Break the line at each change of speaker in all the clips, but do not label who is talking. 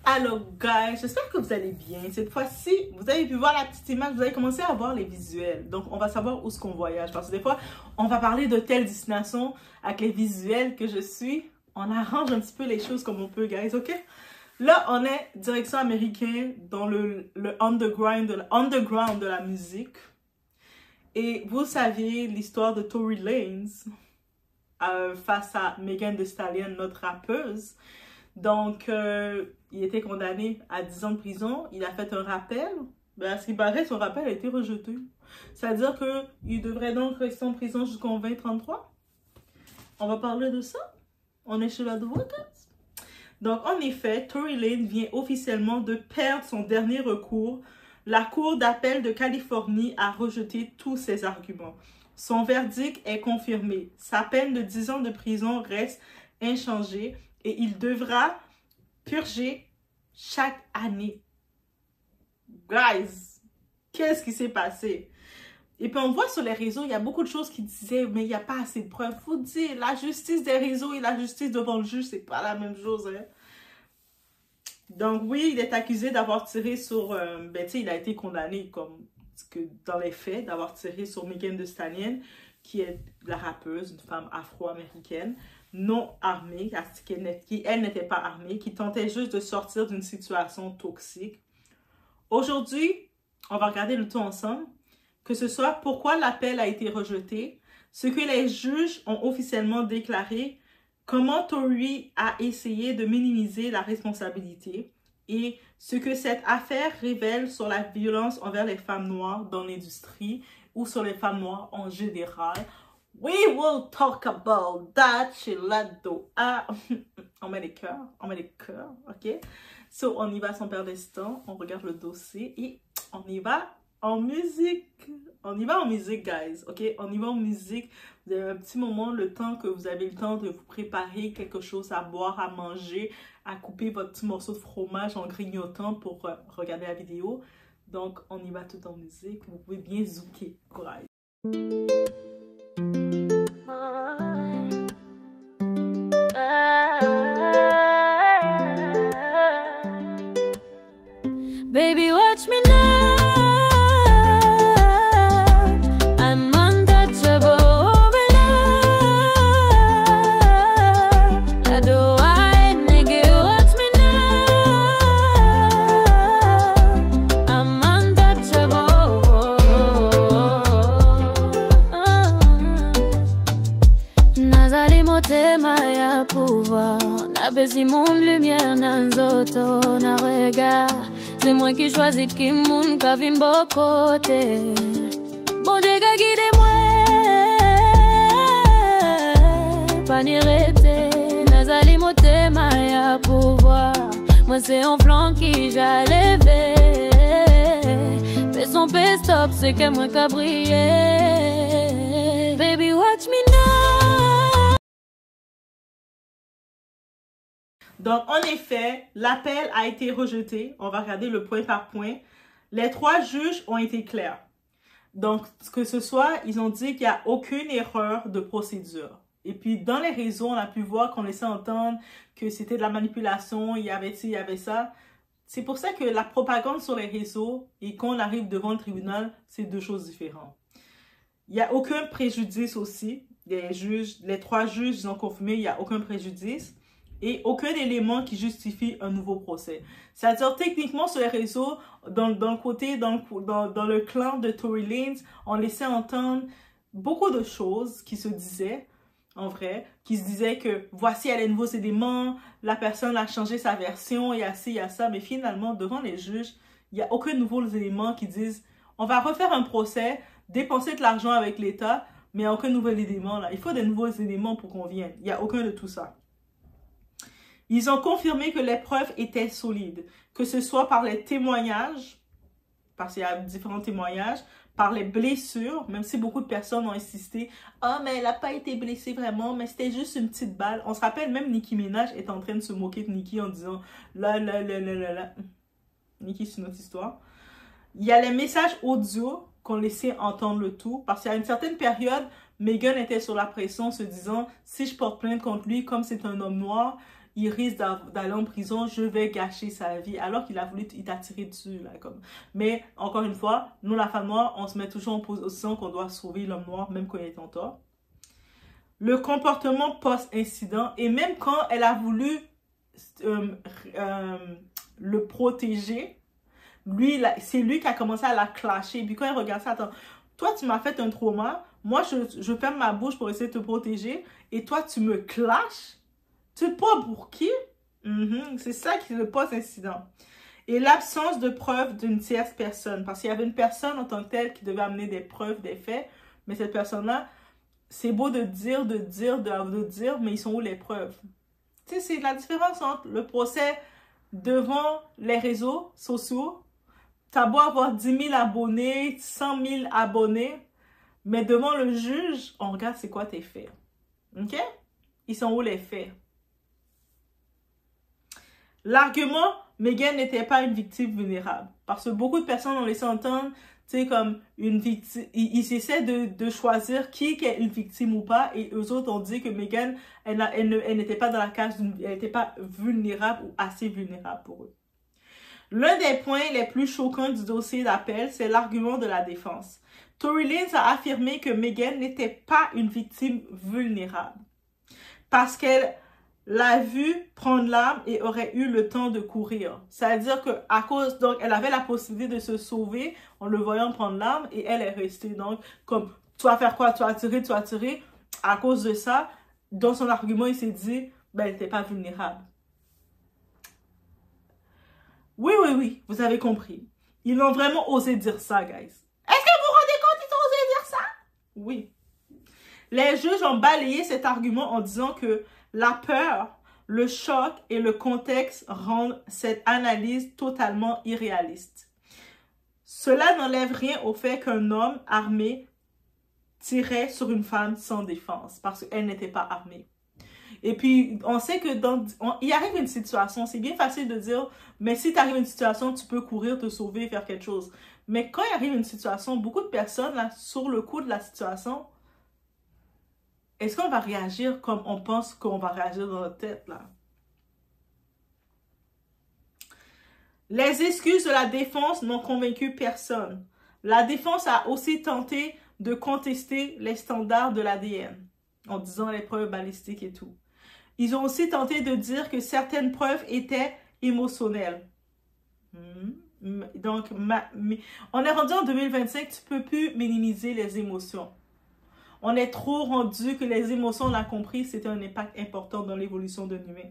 Alors, guys, j'espère que vous allez bien. Cette fois-ci, vous avez pu voir la petite image, vous avez commencé à voir les visuels. Donc, on va savoir où est-ce qu'on voyage. Parce que des fois, on va parler de telle destination avec les visuels que je suis. On arrange un petit peu les choses comme on peut, guys, ok? Là, on est direction américaine dans le underground de la musique. Et vous savez l'histoire de Tory Lanez face à Megan Thee Stallion, notre rappeuse. Donc, il était condamné à 10 ans de prison. Il a fait un rappel. Ben, à ce qui paraît, son rappel a été rejeté. C'est-à-dire qu'il devrait donc rester en prison jusqu'en 2033. On va parler de ça. On est chez l'advocate. Donc, en effet, Tory Lanez vient officiellement de perdre son dernier recours. La Cour d'appel de Californie a rejeté tous ses arguments. Son verdict est confirmé. Sa peine de 10 ans de prison reste inchangée et il devra purger chaque année. Guys, qu'est-ce qui s'est passé? Et puis on voit sur les réseaux, il y a beaucoup de choses qui disaient, mais il n'y a pas assez de preuves. Faut dire, la justice des réseaux et la justice devant le juge, c'est pas la même chose, hein? Donc oui, il est accusé d'avoir tiré sur... ben tu sais, il a été condamné comme que dans les faits, d'avoir tiré sur Megan Thee Stallion, qui est la rappeuse, une femme afro-américaine, non armée, qui elle n'était pas armée, qui tentait juste de sortir d'une situation toxique. Aujourd'hui, on va regarder le tout ensemble, que ce soit pourquoi l'appel a été rejeté, ce que les juges ont officiellement déclaré, comment Tory a essayé de minimiser la responsabilité et ce que cette affaire révèle sur la violence envers les femmes noires dans l'industrie ou sur les femmes noires en général. We will talk about that, Chilado. Ah, on met les cœurs, ok? So, on y va sans perdre de temps, on regarde le dossier et on y va en musique. On y va en musique, guys, ok? On y va en musique. Vous avez un petit moment, le temps que vous avez le temps de vous préparer quelque chose à boire, à manger, à couper votre petit morceau de fromage en grignotant pour regarder la vidéo. Donc, on y va tout en musique. Vous pouvez bien zouker, courage.
Baby, watch me now. I'm untouchable over love. I do I, nigga, watch me now. I'm untouchable. Nazali motema ya pouvoir. Na besi mon lumière nan zoto na regard. C'est moi qui choisis qui moun ka vin bo côté. Bon Dieu ka guide moi. Pas ni rete. Nazali motema ya pouvoir. Moi c'est un flanc qui j'allais lever. Fais son pay stop, c'est que moi ka briller. Baby watch me now.
Donc, en effet, l'appel a été rejeté. On va regarder le point par point. Les 3 juges ont été clairs. Donc, que ce soit, ils ont dit qu'il n'y a aucune erreur de procédure. Et puis, dans les réseaux, on a pu voir qu'on laissait entendre que c'était de la manipulation, il y avait ci, il y avait ça. C'est pour ça que la propagande sur les réseaux et quand on arrive devant le tribunal, c'est 2 choses différentes. Il n'y a aucun préjudice aussi. Les 3 juges, ils ont confirmé qu'il n'y a aucun préjudice. Et aucun élément qui justifie un nouveau procès. C'est-à-dire, techniquement, sur les réseaux, dans le clan de Tory Lanez, on laissait entendre beaucoup de choses qui se disaient, en vrai, qui se disaient que voici les nouveaux éléments, la personne a changé sa version, il y a ci, il y a ça, mais finalement, devant les juges, il n'y a aucun nouveau élément qui disent on va refaire un procès, dépenser de l'argent avec l'État, mais il n'y a aucun nouvel élément là. Il faut des nouveaux éléments pour qu'on vienne. Il n'y a aucun de tout ça. Ils ont confirmé que les preuves étaient solides, que ce soit par les témoignages, parce qu'il y a différents témoignages, par les blessures, même si beaucoup de personnes ont insisté, « Ah, mais elle n'a pas été blessée vraiment, mais c'était juste une petite balle. » On se rappelle, même Nicki Minaj est en train de se moquer de Nicki en disant « La. » Nicki, c'est une autre histoire. Il y a les messages audio qu'on laissait entendre le tout, parce qu'à une certaine période, Megan était sur la pression, se disant « Si je porte plainte contre lui, comme c'est un homme noir, il risque d'aller en prison, je vais gâcher sa vie. Alors qu'il a voulu, il t'a tiré dessus, là, comme. Mais, encore une fois, nous, la femme noire, on se met toujours en position qu'on doit sauver l'homme noir, même quand il est en tort. Le comportement post-incident, et même quand elle a voulu le protéger, c'est lui qui a commencé à la clasher. Puis quand elle regarde ça, attends, toi, tu m'as fait un trauma, moi, je ferme ma bouche pour essayer de te protéger, et toi, tu me clashes? Tu te prends pour qui? C'est ça qui est le post-incident. Et l'absence de preuves d'une tierce personne, parce qu'il y avait une personne en tant que telle qui devait amener des preuves, des faits, mais cette personne-là, c'est beau de dire, mais ils sont où les preuves? Tu sais, c'est la différence entre le procès devant les réseaux sociaux. T'as beau avoir 10 000 abonnés, 100 000 abonnés, mais devant le juge, on regarde c'est quoi tes faits. OK? Ils sont où les faits? L'argument, Megan n'était pas une victime vulnérable. Parce que beaucoup de personnes ont laissé entendre, tu sais, comme une victime. Ils essaient de choisir qui est une victime ou pas. Et eux autres ont dit que Megan, elle n'était pas dans la case, elle n'était pas vulnérable ou assez vulnérable pour eux. L'un des points les plus choquants du dossier d'appel, c'est l'argument de la défense. Tory Lanez a affirmé que Megan n'était pas une victime vulnérable. Parce qu'elle l'a vu prendre l'arme et aurait eu le temps de courir. C'est-à-dire qu'à cause, donc, elle avait la possibilité de se sauver en le voyant prendre l'arme et elle est restée. Donc, comme, tu vas faire quoi? Tu vas tirer. À cause de ça, dans son argument, il s'est dit, ben, elle n'était pas vulnérable. Oui, vous avez compris. Ils ont vraiment osé dire ça, guys. Est-ce que vous vous rendez compte qu'ils ont osé dire ça? Oui. Les juges ont balayé cet argument en disant que la peur, le choc et le contexte rendent cette analyse totalement irréaliste. Cela n'enlève rien au fait qu'un homme armé tirait sur une femme sans défense parce qu'elle n'était pas armée. Et puis, on sait que il arrive une situation, c'est bien facile de dire, mais si tu arrives une situation, tu peux courir, te sauver, faire quelque chose. Mais quand il arrive une situation, beaucoup de personnes, là, sur le coup de la situation, est-ce qu'on va réagir comme on pense qu'on va réagir dans notre tête, là? Les excuses de la défense n'ont convaincu personne. La défense a aussi tenté de contester les standards de l'ADN, en disant les preuves balistiques et tout. Ils ont aussi tenté de dire que certaines preuves étaient émotionnelles. Donc, on est rendu en 2025, tu ne peux plus minimiser les émotions. On est trop rendu que les émotions, on a compris, c'était un impact important dans l'évolution de l'humain.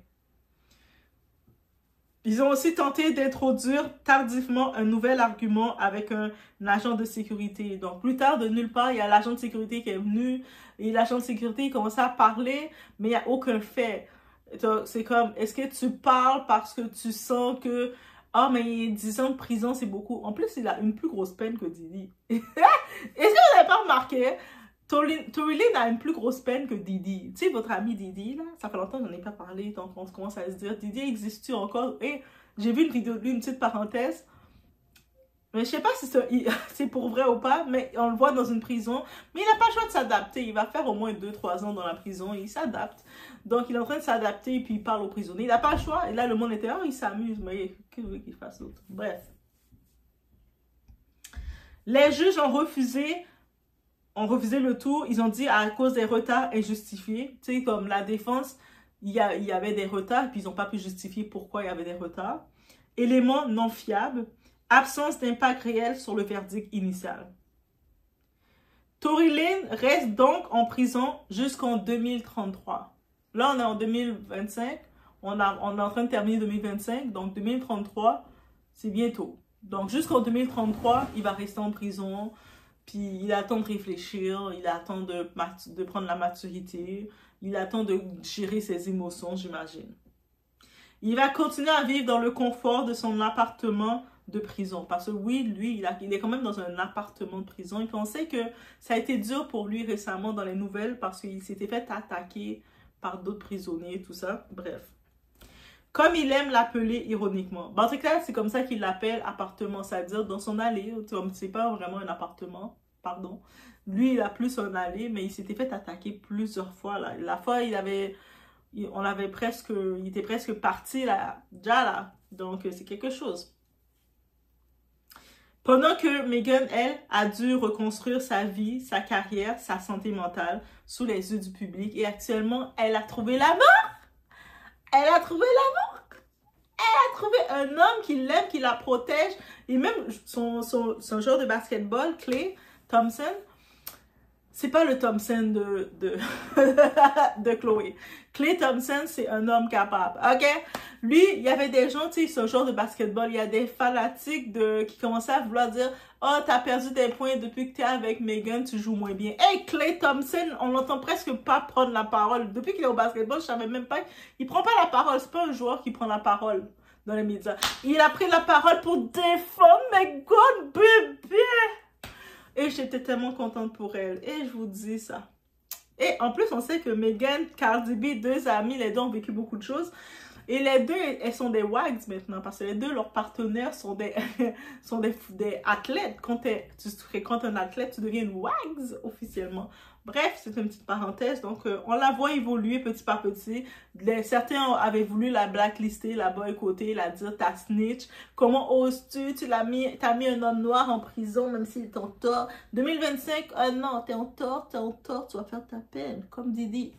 Ils ont aussi tenté d'introduire tardivement un nouvel argument avec un agent de sécurité. Donc, plus tard, de nulle part, il y a l'agent de sécurité qui est venu et l'agent de sécurité commence à parler, mais il n'y a aucun fait. C'est comme, est-ce que tu parles parce que tu sens que, ah, mais 10 ans de prison, c'est beaucoup. En plus, il a une plus grosse peine que Diddy. Est-ce que vous n'avez pas remarqué? Tory Lanez a une plus grosse peine que Diddy. Tu sais, votre ami Diddy, là, ça fait longtemps que j'en ai pas parlé, donc on commence à se dire, Diddy existe-tu encore? Et j'ai vu une vidéo de lui, une petite parenthèse, mais je sais pas si c'est pour vrai ou pas, mais on le voit dans une prison, mais il n'a pas le choix de s'adapter, il va faire au moins 2-3 ans dans la prison, et il s'adapte. Donc il est en train de s'adapter, puis il parle aux prisonniers, il n'a pas le choix, et là le monde était, oh, il s'amuse, mais que veut qu'il fasse d'autre? Bref. Les juges ont refusé le tout. Ils ont dit à cause des retards injustifiés. Tu sais, comme la défense, il y avait des retards, puis ils n'ont pas pu justifier pourquoi il y avait des retards. Éléments non fiables. Absence d'impact réel sur le verdict initial. Tory Lanez reste donc en prison jusqu'en 2033. Là, on est en 2025. On est en train de terminer 2025. Donc, 2033, c'est bientôt. Donc, jusqu'en 2033, il va rester en prison. Puis il attend de réfléchir, il attend de prendre la maturité, il attend de gérer ses émotions, j'imagine. Il va continuer à vivre dans le confort de son appartement de prison. Parce que oui, lui, il est quand même dans un appartement de prison. Et puis on sait que ça a été dur pour lui récemment dans les nouvelles parce qu'il s'était fait attaquer par d'autres prisonniers, tout ça. Bref. Comme il aime l'appeler ironiquement. En tout cas, c'est comme ça qu'il l'appelle appartement, c'est-à-dire dans son allée. C'est pas vraiment un appartement, pardon. Lui, il a plus un allée, mais il s'était fait attaquer plusieurs fois. Là. La fois, il avait il était presque parti là, déjà là. Donc, c'est quelque chose. Pendant que Meghan, elle, a dû reconstruire sa vie, sa carrière, sa santé mentale sous les yeux du public. Et actuellement, elle a trouvé l'amour. Elle a trouvé l'amour. Elle a trouvé un homme qui l'aime, qui la protège. Et même son joueur de basketball, Klay Thompson, c'est pas le Thompson de Chloé. Klay Thompson, c'est un homme capable, ok? Lui, il y avait des gens, tu sais, c'est un joueur de basketball, il y a des fanatiques qui commençaient à vouloir dire « Oh, t'as perdu des points depuis que t'es avec Meghan, tu joues moins bien. » Hey, Klay Thompson, on l'entend presque pas prendre la parole. Depuis qu'il est au basketball, je savais même pas, il prend pas la parole, c'est pas un joueur qui prend la parole dans les médias. Il a pris la parole pour défendre Meghan, bébé! Et j'étais tellement contente pour elle. Et je vous dis ça. Et en plus, on sait que Meghan, Cardi B, deux amies, les deux ont vécu beaucoup de choses. Et les deux, elles sont des wags maintenant. Parce que les deux, leurs partenaires sont des, des athlètes. Quand tu fréquentes un athlète, tu deviens une wags officiellement. Bref, c'est une petite parenthèse. Donc, on la voit évoluer petit par petit. Certains avaient voulu la blacklister, la boycotter, la dire ta snitch. Comment oses-tu? T'as mis un homme noir en prison, même s'il est en tort. 2025, non, t'es en tort, tu vas faire ta peine, comme Didi.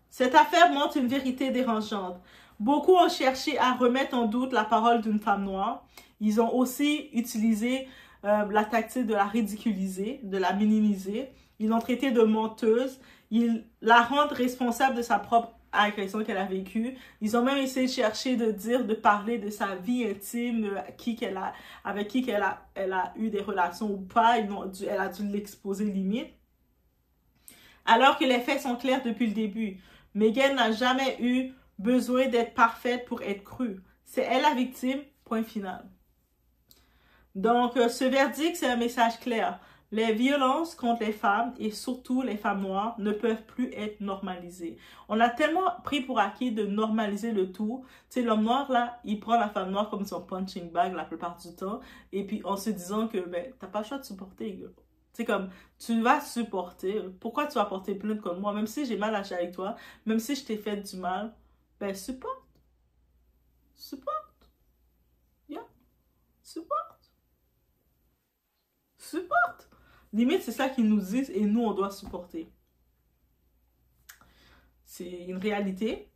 Cette affaire montre une vérité dérangeante. Beaucoup ont cherché à remettre en doute la parole d'une femme noire. Ils ont aussi utilisé la tactique de la ridiculiser, de la minimiser. Ils l'ont traitée de menteuse. Ils la rendent responsable de sa propre agression qu'elle a vécue. Ils ont même essayé de chercher de parler de sa vie intime, avec qui elle a eu des relations ou pas. Elle a dû l'exposer limite. Alors que les faits sont clairs depuis le début. Meghan n'a jamais eu besoin d'être parfaite pour être crue. C'est elle la victime, point final. Donc, ce verdict, c'est un message clair. Les violences contre les femmes, et surtout les femmes noires, ne peuvent plus être normalisées. On a tellement pris pour acquis de normaliser le tout. Tu sais, l'homme noir, là, il prend la femme noire comme son punching bag la plupart du temps. Et puis, en se disant que, ben, t'as pas le choix de supporter, gars. C'est comme, tu vas supporter. Pourquoi tu vas porter plainte contre moi? Même si j'ai mal agi avec toi, même si je t'ai fait du mal, ben, supporte. Supporte. Yeah. Supporte. Supporte. Limite, c'est ça qu'ils nous disent et nous, on doit supporter. C'est une réalité.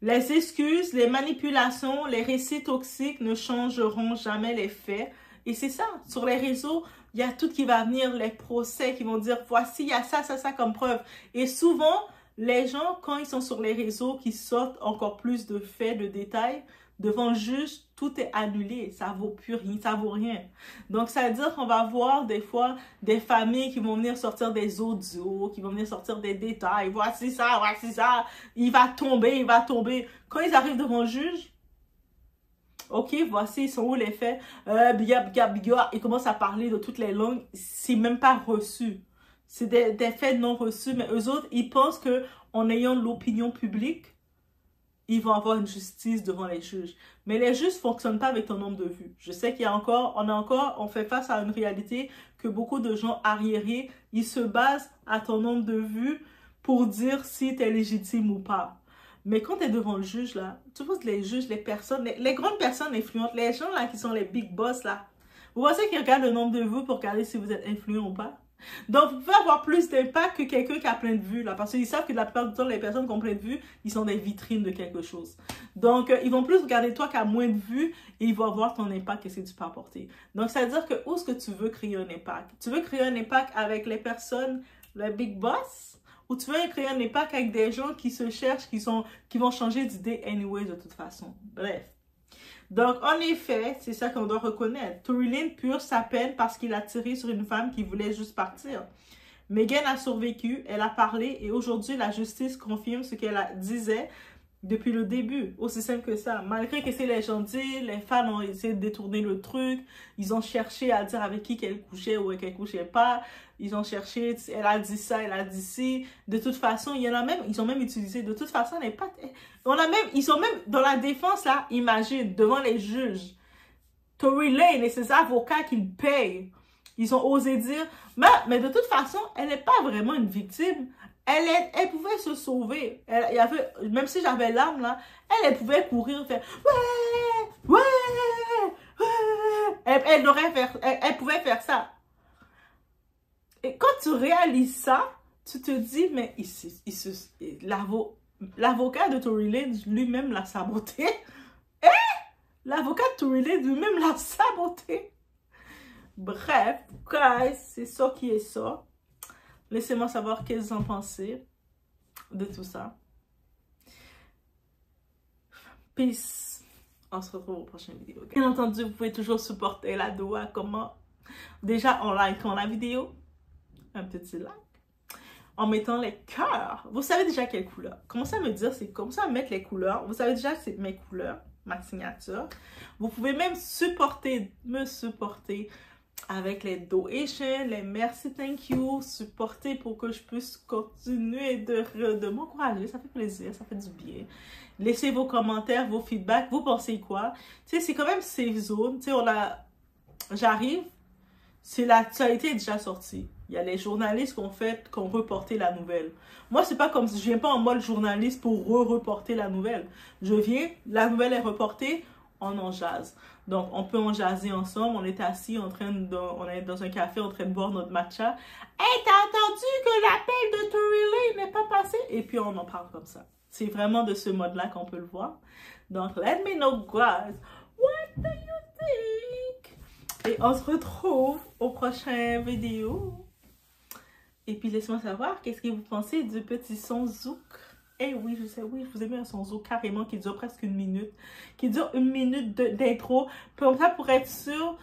Les excuses, les manipulations, les récits toxiques ne changeront jamais les faits. Et c'est ça, sur les réseaux, il y a tout qui va venir, les procès qui vont dire, voici, il y a ça comme preuve. Et souvent, les gens, quand ils sont sur les réseaux, qui sortent encore plus de faits, de détails, devant le juge, tout est annulé. Ça vaut plus rien, ça vaut rien. Donc, ça veut dire qu'on va voir des fois des familles qui vont venir sortir des audios, qui vont venir sortir des détails. Voici ça, il va tomber. Quand ils arrivent devant le juge, ok, voici, ils sont où les faits? Ils commencent à parler de toutes les langues. C'est même pas reçu. C'est des faits non reçus. Mais eux autres, ils pensent qu'en ayant l'opinion publique, ils vont avoir une justice devant les juges. Mais les juges ne fonctionnent pas avec ton nombre de vues. Je sais qu'il y a on fait face à une réalité que beaucoup de gens arriérés, ils se basent à ton nombre de vues pour dire si tu es légitime ou pas. Mais quand tu es devant le juge, là, tu vois les juges, les personnes, les grandes personnes influentes, les gens là qui sont les big boss, là, vous pensez qu'ils regardent le nombre de vues pour regarder si vous êtes influent ou pas? Donc, vous pouvez avoir plus d'impact que quelqu'un qui a plein de vues, là, parce qu'ils savent que la plupart du temps, les personnes qui ont plein de vues, ils sont des vitrines de quelque chose. Donc, ils vont plus regarder toi qui as moins de vues et ils vont voir ton impact, qu'est-ce que tu peux apporter. Donc, ça veut dire que où est-ce que tu veux créer un impact? Tu veux créer un impact avec les personnes, les big boss? Ou tu veux créer un impact avec des gens qui se cherchent, qui vont changer d'idée anyway de toute façon. Bref. Donc, en effet, c'est ça qu'on doit reconnaître. Tory Lanez purge sa peine parce qu'il a tiré sur une femme qui voulait juste partir. Meghan a survécu, elle a parlé et aujourd'hui, la justice confirme ce qu'elle disait depuis le début. Aussi simple que ça. Malgré que c'est les gens disent, les fans ont essayé de détourner le truc. Ils ont cherché à dire avec qui qu'elle couchait ou qu'elle couchait pas. Ils ont cherché, elle a dit ça, elle a dit ci. De toute façon, il y en a même, ils ont même utilisé, de toute façon, elle n'est pas... ils sont même, dans la défense, là, imagine, devant les juges, Tory Lanez et ses avocats qu'ils payent, ils ont osé dire, mais de toute façon, elle n'est pas vraiment une victime. Elle pouvait se sauver. Il y avait, même si j'avais l'arme là, elle pouvait courir, faire ouais, ouais, ouais. Elle pouvait faire ça. Et quand tu réalises ça, tu te dis, mais l'avocat de Tory Lanez lui-même l'a saboté. L'avocat de Tory Lanez lui-même l'a saboté. Bref, guys, c'est ça qui est ça. Laissez-moi savoir qu'est-ce que vous en pensez de tout ça. Peace. On se retrouve au prochain vidéo. Bien entendu, vous pouvez toujours supporter la Doua. Comment? Déjà en likant la vidéo. Un petit like. En mettant les cœurs. Vous savez déjà quelle couleur. Commencez à me dire, c'est comme ça à mettre les couleurs. Vous savez déjà que c'est mes couleurs, ma signature. Vous pouvez même me supporter avec les donations, les merci, thank you, supporter pour que je puisse continuer de m'encourager. Ça fait plaisir, ça fait du bien. Laissez vos commentaires, vos feedbacks. Vous pensez quoi? Tu sais, c'est quand même safe zone. Tu sais, j'arrive, c'est l'actualité est déjà sortie. Il y a les journalistes qui ont reporté la nouvelle. Moi, c'est pas comme si je viens pas en mode journaliste pour reporter la nouvelle. Je viens, la nouvelle est reportée, on en jase. Donc, on peut en jaser ensemble. On est assis on est dans un café en train de boire notre matcha. Hey, t'as entendu que l'appel de Tory Lanez n'est pas passé? Et puis, on en parle comme ça. C'est vraiment de ce mode-là qu'on peut le voir. Donc, let me know, guys. What do you think? Et on se retrouve au prochain vidéo. Et puis, laissez-moi savoir qu'est-ce que vous pensez du petit son zouk. Eh oui, je sais, oui, je vous ai mis un son zouk carrément qui dure presque 1 minute. Qui dure 1 minute d'intro. Comme ça, pour être sûr,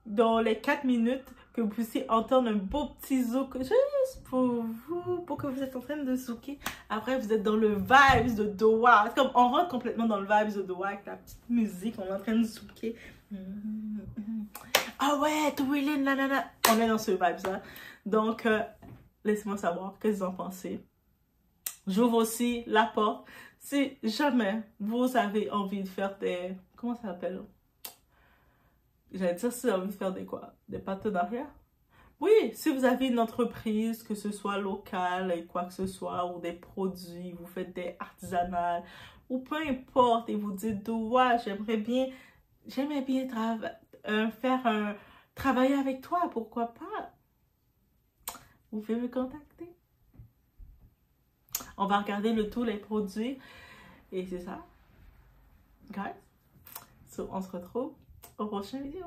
dans les 4 minutes, que vous puissiez entendre un beau petit zouk juste pour vous, pour que vous êtes en train de zouker. Après, vous êtes dans le vibes de Doua. C'est comme, on rentre complètement dans le vibes de Doua avec la petite musique. On est en train de zouker. Ah ouais, Tory Lanez, nanana. On est dans ce vibe-là. Donc, laissez-moi savoir qu'est-ce que vous en pensez. J'ouvre aussi la porte. Si jamais vous avez envie de faire des... Comment ça s'appelle? J'allais dire si vous avez envie de faire des quoi? Des partenariats? Oui, si vous avez une entreprise, que ce soit locale et quoi que ce soit, ou des produits, vous faites des artisanales, ou peu importe, et vous dites, ouais, j'aimerais bien travailler avec toi, pourquoi pas? Vous pouvez me contacter. On va regarder tous les produits. Et c'est ça. Guys. So, on se retrouve au prochain vidéo.